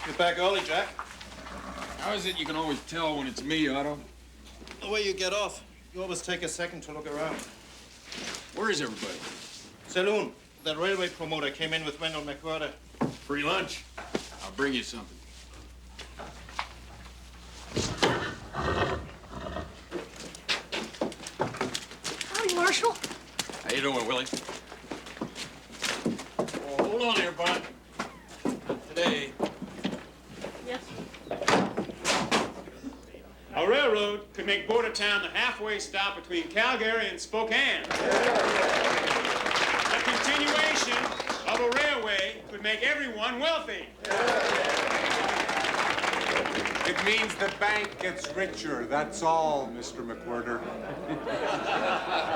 Get back early, Jack. How is it you can always tell when it's me, Otto? The way you get off. You always take a second to look around. Where is everybody? Saloon. The railway promoter came in with Wendell McWhirter. Free lunch? I'll bring you something. Howdy, Marshal. How you doing, Willie? Oh, hold on here, bud. Not today. Yes. A railroad could make border town the halfway stop between Calgary and Spokane. A continuation of a railway could make everyone wealthy. It means the bank gets richer, that's all, Mr. McWhirter.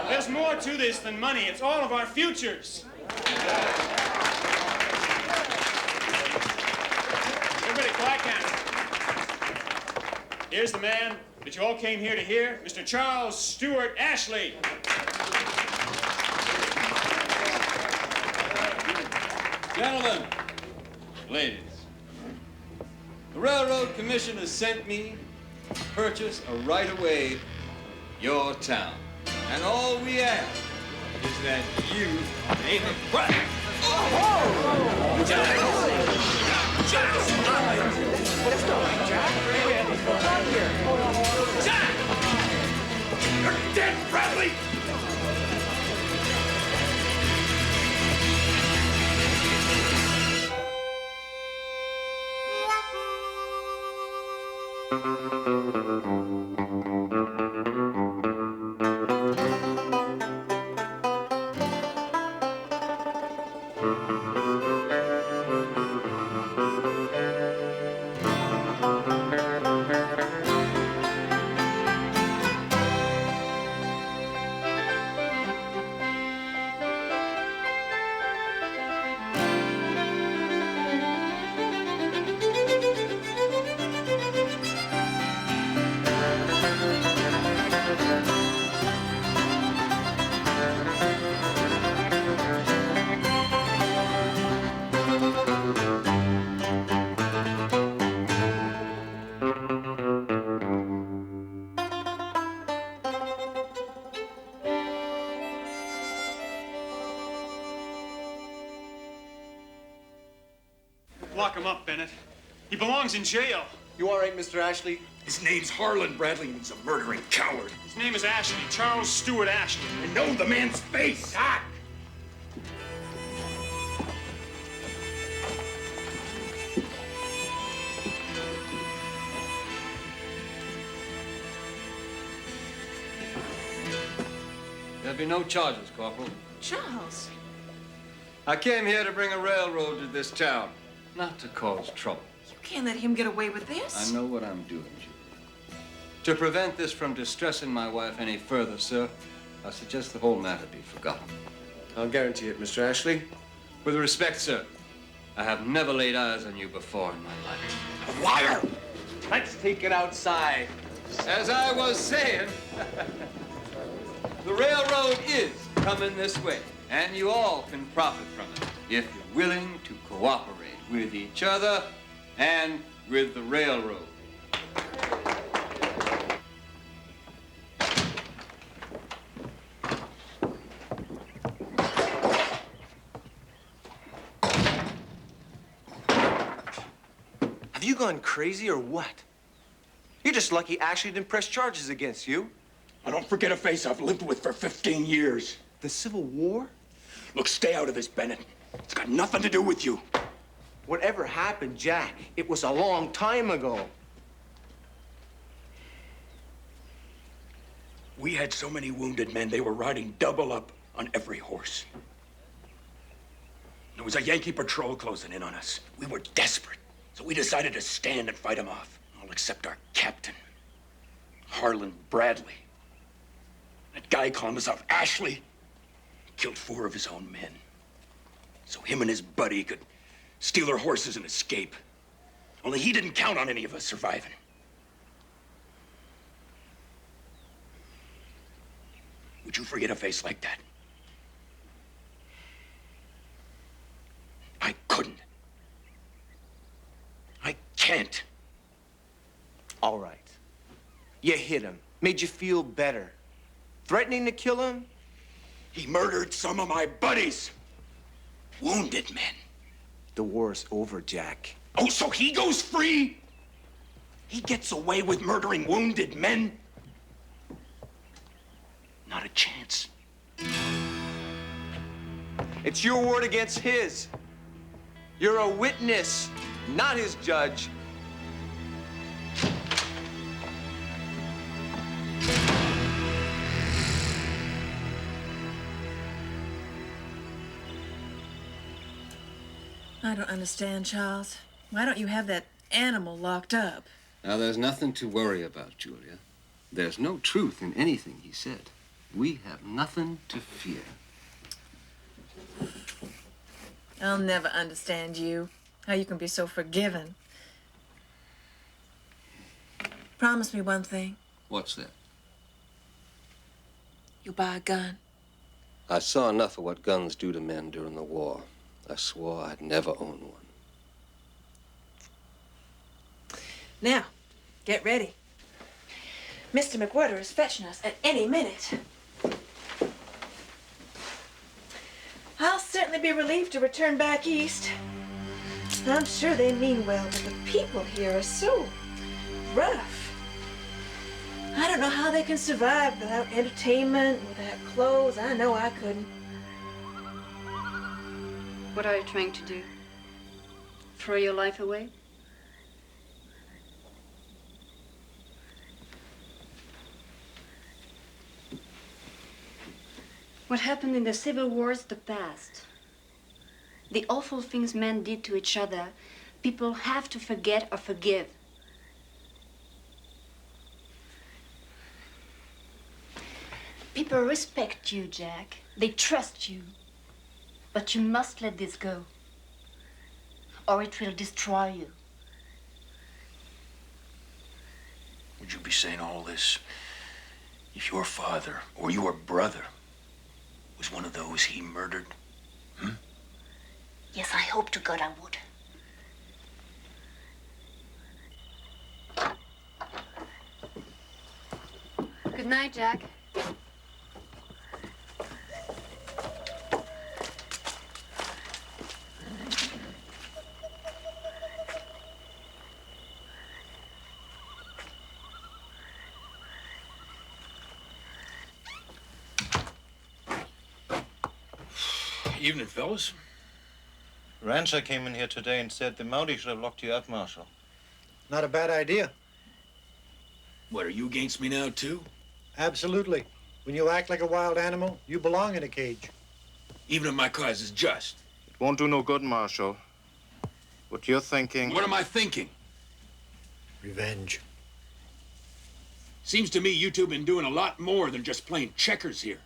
There's more to this than money. It's all of our futures. Everybody, quiet down. Here's the man that you all came here to hear, Mr. Charles Stewart Ashley. Gentlemen, ladies, the Railroad Commission has sent me to purchase a right-of-way in your town. And all we ask is that you name it right. Jack! You're dead, Bradley! Lock him up, Bennett. He belongs in jail. You all right, Mr. Ashley? His name's Harlan Bradley, and he's a murdering coward. His name is Ashley, Charles Stewart Ashley. I know the man's face. Doc! There'll be no charges, Corporal. Charles. I came here to bring a railroad to this town, not to cause trouble. You can't let him get away with this. I know what I'm doing, Julie. To prevent this from distressing my wife any further, sir, I suggest the whole matter be forgotten. I'll guarantee it, Mr. Ashley. With respect, sir, I have never laid eyes on you before in my life. A liar! Let's take it outside. As I was saying, the railroad is coming this way, and you all can profit from it if you're willing to cooperate with each other and with the railroad. Have you gone crazy or what? You're just lucky Ashley didn't press charges against you. I don't forget a face I've lived with for 15 years. The Civil War? Look, stay out of this, Bennett. It's got nothing to do with you. Whatever happened, Jack, it was a long time ago. We had so many wounded men, they were riding double up on every horse. There was a Yankee patrol closing in on us. We were desperate, so we decided to stand and fight them off. All except our captain, Harlan Bradley. That guy calling himself Ashley killed 4 of his own men. So him and his buddy could steal their horses and escape. Only he didn't count on any of us surviving. Would you forget a face like that? I couldn't. I can't. All right. You hit him. Made you feel better. Threatening to kill him? He murdered some of my buddies. Wounded men. The war's over, Jack. Oh, so he goes free? He gets away with murdering wounded men? Not a chance. It's your word against his. You're a witness, not his judge. I don't understand, Charles. Why don't you have that animal locked up? Now, there's nothing to worry about, Julia. There's no truth in anything he said. We have nothing to fear. I'll never understand you. How you can be so forgiving. Promise me one thing. What's that? You'll buy a gun. I saw enough of what guns do to men during the war. I swore I'd never own one. Now, get ready. Mr. McWhirter is fetching us at any minute. I'll certainly be relieved to return back east. I'm sure they mean well, but the people here are so rough. I don't know how they can survive without entertainment, without clothes. I know I couldn't. What are you trying to do? Throw your life away? What happened in the Civil War is the past. The awful things men did to each other, people have to forget or forgive. People respect you, Jack. They trust you. But you must let this go, or it will destroy you. Would you be saying all this if your father or your brother was one of those he murdered? Yes, I hope to God I would. Good night, Jack. Evening, fellas. Rancher came in here today and said the Mountie should have locked you up, Marshal. Not a bad idea. What, are you against me now, too? Absolutely. When you act like a wild animal, you belong in a cage. Even if my cause is just. It won't do no good, Marshal. What you're thinking... What am I thinking? Revenge. Seems to me you two been doing a lot more than just playing checkers here.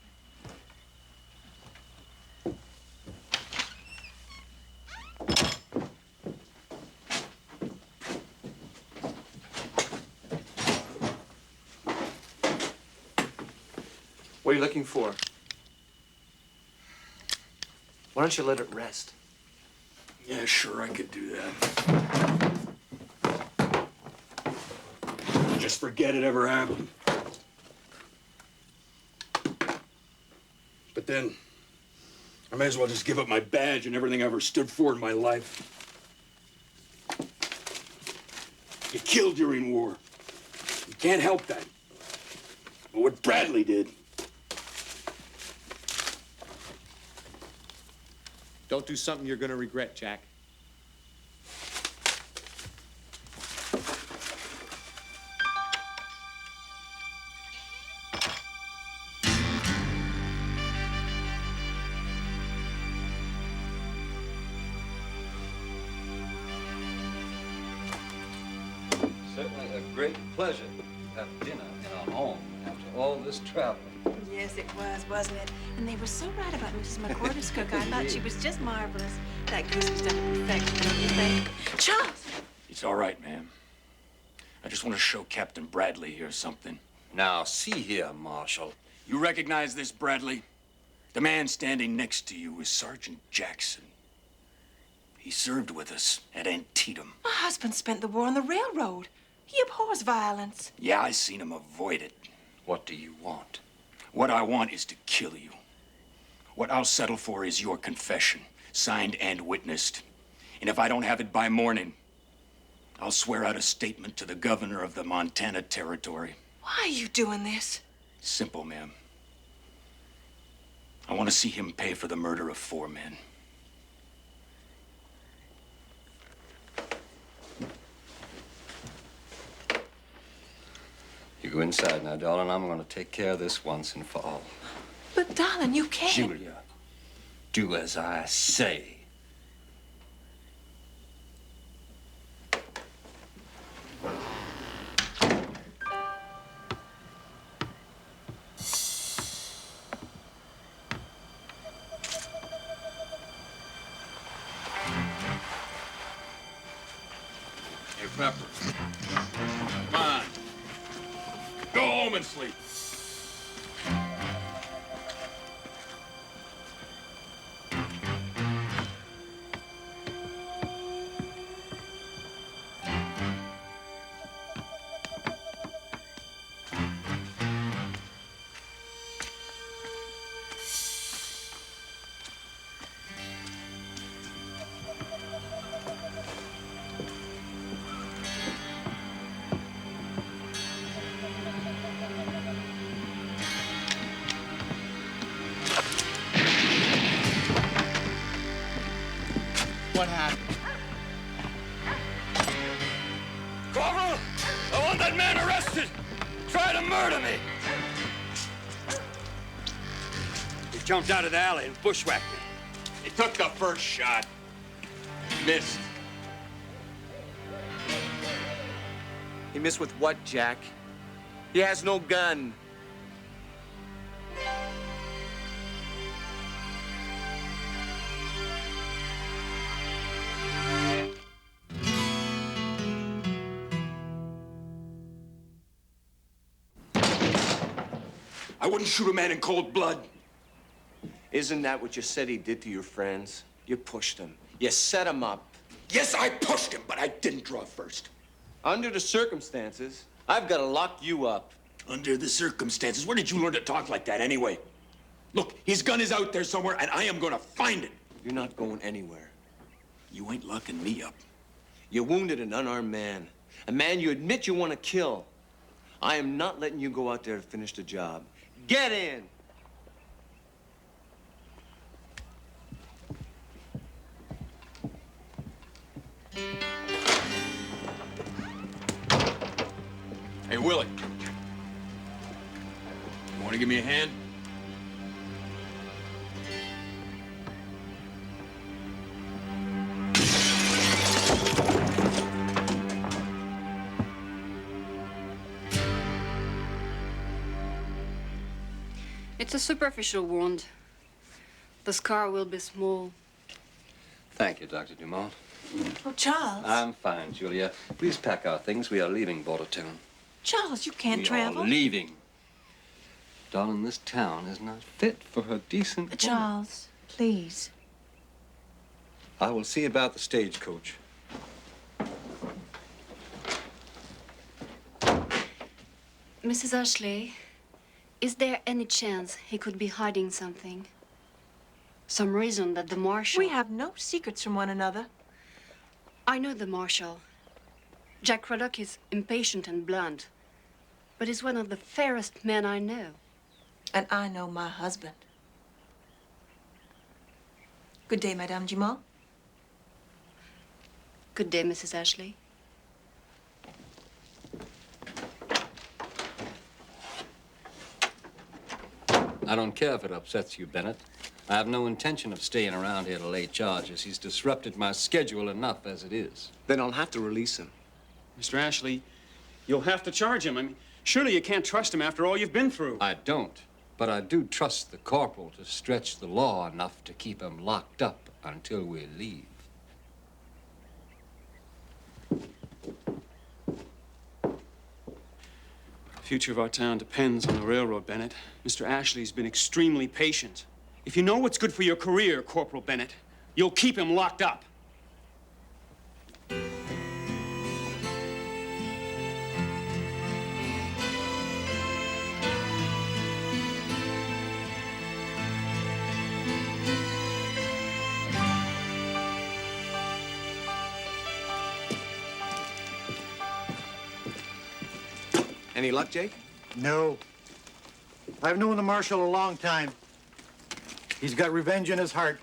What are you looking for? Why don't you let it rest? Yeah, sure, I could do that. Just forget it ever happened. But then, I may as well just give up my badge and everything I ever stood for in my life. You killed during war. You can't help that. But what Bradley did... Don't do something you're gonna regret, Jack. Certainly a great pleasure to have dinner in our home after all this traveling. Yes, it was, wasn't it? And they were so right about Mrs. McWhirter's cook. I thought she was just marvelous. That goose was done to perfection, don't you think? Charles! It's all right, ma'am. I just want to show Captain Bradley here something. Now, see here, Marshal. You recognize this, Bradley? The man standing next to you is Sergeant Jackson. He served with us at Antietam. My husband spent the war on the railroad. He abhors violence. Yeah, I seen him avoid it. What do you want? What I want is to kill you. What I'll settle for is your confession, signed and witnessed. And if I don't have it by morning, I'll swear out a statement to the governor of the Montana Territory. Why are you doing this? Simple, ma'am. I want to see him pay for the murder of 4 men. You go inside now, darling. I'm going to take care of this once and for all. But, darling, you can't. Julia, do as I say. Hey, Pepper. Come on. Go home and sleep. What happened? Corporal, I want that man arrested. Try to murder me. He jumped out of the alley and bushwhacked me. He took the first shot. Missed. He missed with what, Jack? He has no gun. I wouldn't shoot a man in cold blood. Isn't that what you said he did to your friends? You pushed him. You set him up. Yes, I pushed him, but I didn't draw first. Under the circumstances, I've got to lock you up. Under the circumstances? Where did you learn to talk like that anyway? Look, his gun is out there somewhere, and I am going to find it. You're not going anywhere. You ain't locking me up. You wounded an unarmed man. A man you admit you want to kill. I am not letting you go out there to finish the job. Get in! Hey, Willie. You want to give me a hand? It's a superficial wound. The scar will be small. Thank you, Dr. Dumont. Oh, Charles. I'm fine, Julia. Please pack our things. We are leaving Bordertown. Charles, you can't travel. We are leaving. Darling, this town is not fit for a decent woman. Charles, please. I will see about the stagecoach. Mrs. Ashley, is there any chance he could be hiding something? Some reason that the marshal... We have no secrets from one another. I know the marshal. Jack Craddock is impatient and blunt, but he's one of the fairest men I know. And I know my husband. Good day, Madame Dumont. Good day, Mrs. Ashley. I don't care if it upsets you, Bennett. I have no intention of staying around here to lay charges. He's disrupted my schedule enough as it is. Then I'll have to release him. Mr. Ashley, you'll have to charge him. I mean, surely you can't trust him after all you've been through. I don't, but I do trust the corporal to stretch the law enough to keep him locked up until we leave. The future of our town depends on the railroad, Bennett. Mr. Ashley's been extremely patient. If you know what's good for your career, Corporal Bennett, you'll keep him locked up. Any luck, Jake? No. I've known the Marshal a long time. He's got revenge in his heart,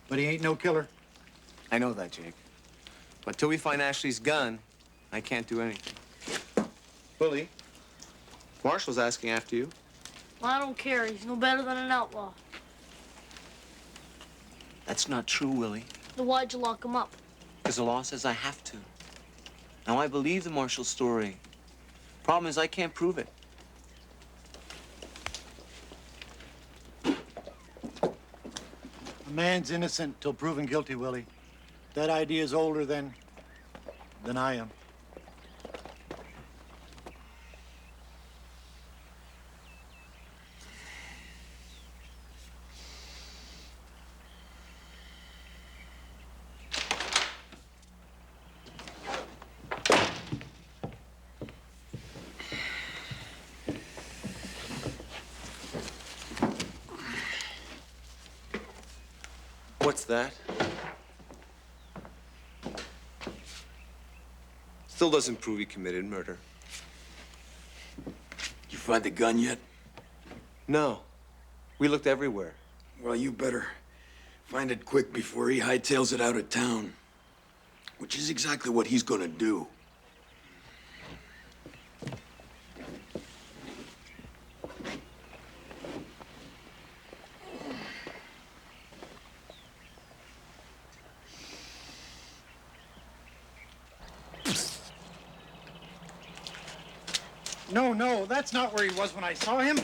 but he ain't no killer. I know that, Jake. But till we find Ashley's gun, I can't do anything. Willie, Marshall's asking after you. Well, I don't care. He's no better than an outlaw. That's not true, Willie. Then why'd you lock him up? Because the law says I have to. Now, I believe the Marshall story. Problem is, I can't prove it. A man's innocent till proven guilty, Willie. That idea is older than I am. What's that? Still doesn't prove he committed murder. You find the gun yet? No. We looked everywhere. Well, you better find it quick before he hightails it out of town. Which is exactly what he's gonna do. No, that's not where he was when I saw him.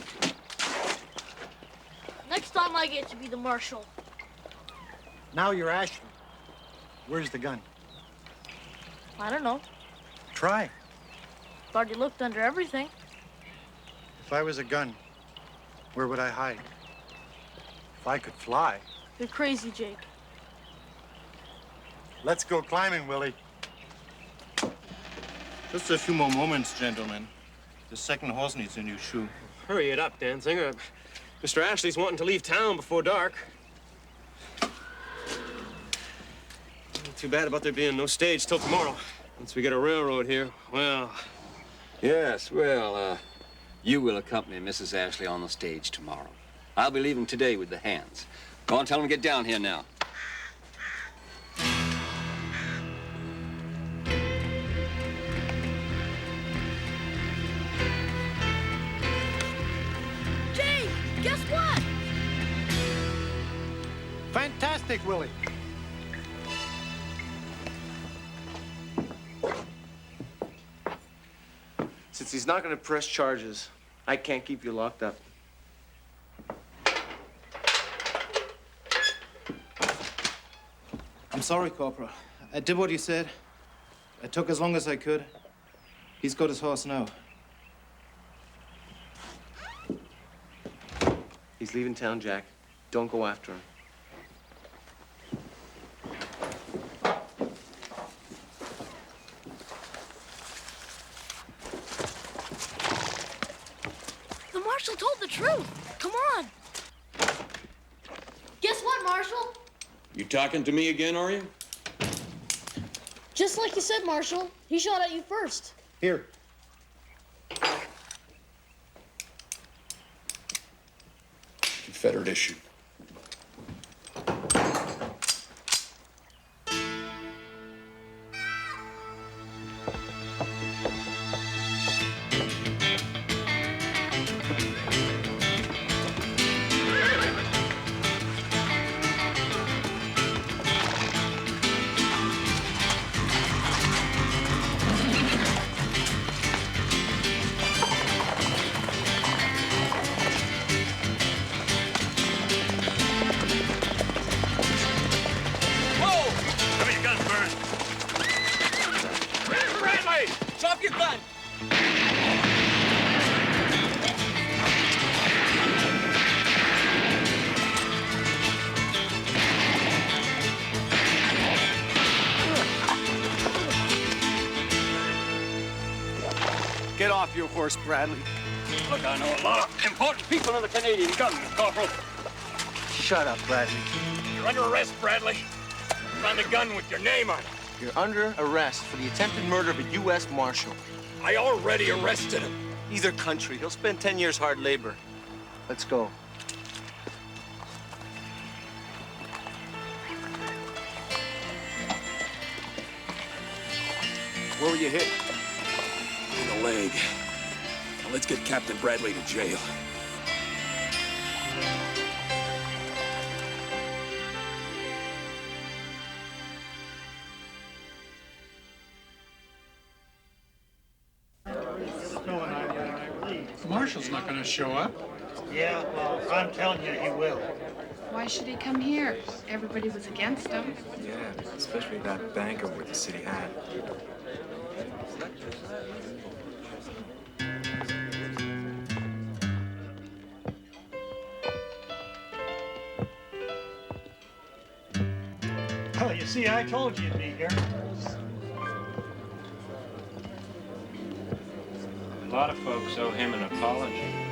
Next time I get to be the Marshal. Now you're Ashley. Where's the gun? I don't know. Try. Thought you looked under everything. If I was a gun, where would I hide? If I could fly. You're crazy, Jake. Let's go climbing, Willie. Just a few more moments, gentlemen. The second horse needs a new shoe. Hurry it up, Danziger. Mr. Ashley's wanting to leave town before dark. Too bad about there being no stage till tomorrow. Once we get a railroad here, well... Yes, well, you will accompany Mrs. Ashley on the stage tomorrow. I'll be leaving today with the hands. Go on, tell them to get down here now. Guess what? Fantastic, Willie. Since he's not going to press charges, I can't keep you locked up. I'm sorry, Corporal. I did what you said. I took as long as I could. He's got his horse now. He's leaving town, Jack. Don't go after him. The Marshal told the truth. Come on. Guess what, Marshal? You talking to me again, are you? Just like you said, Marshal. He shot at you first. Here. Confederate issue. Drop your gun! Get off your horse, Bradley. Look, I know a lot of important people in the Canadian government, Corporal. Shut up, Bradley. You're under arrest, Bradley. Found a gun with your name on it. You're under arrest for the attempted murder of a U.S. Marshal. I already arrested him. Either country. He'll spend 10 years hard labor. Let's go. Where were you hit? In the leg. Now let's get Captain Bradley to jail. Marshall's not going to show up. Yeah, well, I'm telling you, he will. Why should he come here? Everybody was against him. Yeah, especially that banker with the city hat. Well, you see, I told you you'd be here. A lot of folks owe him an apology.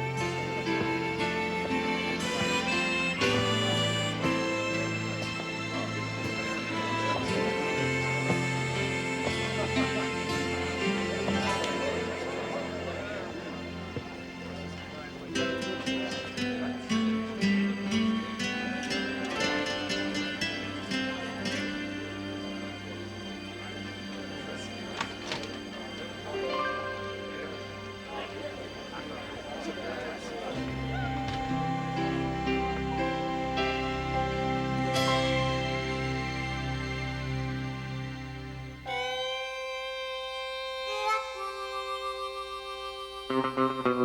Thank you.